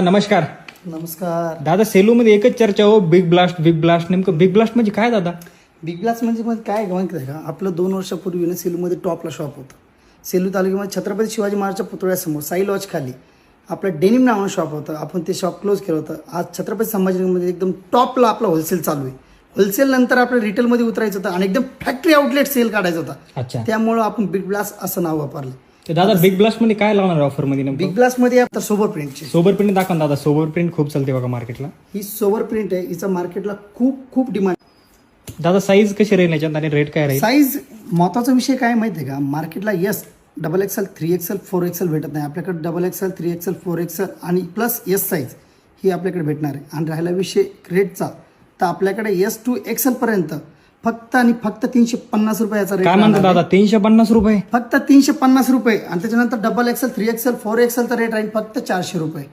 नमस्कार नमस्कार. दादा. सेलूमध्ये एकच चर्चा हो, बिग ब्लास्ट. नेमकं बिग ब्लास्ट म्हणजे काय दादा? बिग ब्लास्ट म्हणजे मग काय माहिती आहे का, आपलं 2 वर्षापूर्वी ना सेलूमध्ये टॉपला शॉप होतं. सेलू तालुक्यामध्ये छत्रपती शिवाजी महाराजच्या पुतळ्यासमोर साई लॉज खाली आपलं डेनिम नावानं शॉप होतं. आपण ते शॉप क्लोज केलं होतं. आज छत्रपती संभाजीनगरमध्ये एकदम टॉपला आपला होलसेल चालू आहे. होलसेल नंतर आपलं रिटेलमध्ये उतरायचं होतं आणि एकदम फॅक्टरी आउटलेट सेल काढायचं होता. अच्छा. त्यामुळं आपण बिग ब्लास्ट असं नाव वापरलं. तर दादा बिग ब्लास्ट मध्ये काय लावणार ऑफर मध्ये नेमकं? बिग ब्लास्टमध्ये आता सोबर प्रिंटची सोबर प्रिंट दाखवा ना दादा. सोबर प्रिंट खूप चालते बघा मार्केटला. ही सोबर प्रिंट आहे. हिचा मार्केटला खूप डिमांड. दादा साईज कशी राहील याच्यात आणि रेट काय राहील? साईज महत्वाचा विषय काय माहिती आहे का, मार्केटला XXL 3XL 4XL भेटत नाही. आपल्याकडे XXL 3XL 4XL आणि प्लस S साईज ही आपल्याकडे भेटणार आहे. आणि राहिला विषय रेटचा, तर आपल्याकडे S to XL पर्यंत फक्त आणि फक्त 350 रुपयाचा रेट. काय म्हणतो दादा? 350 रुपये? फक्त 350 रुपये. आणि त्याच्यानंतर XXL 3XL 4XL चा रेट राहील फक्त 400 रुपये.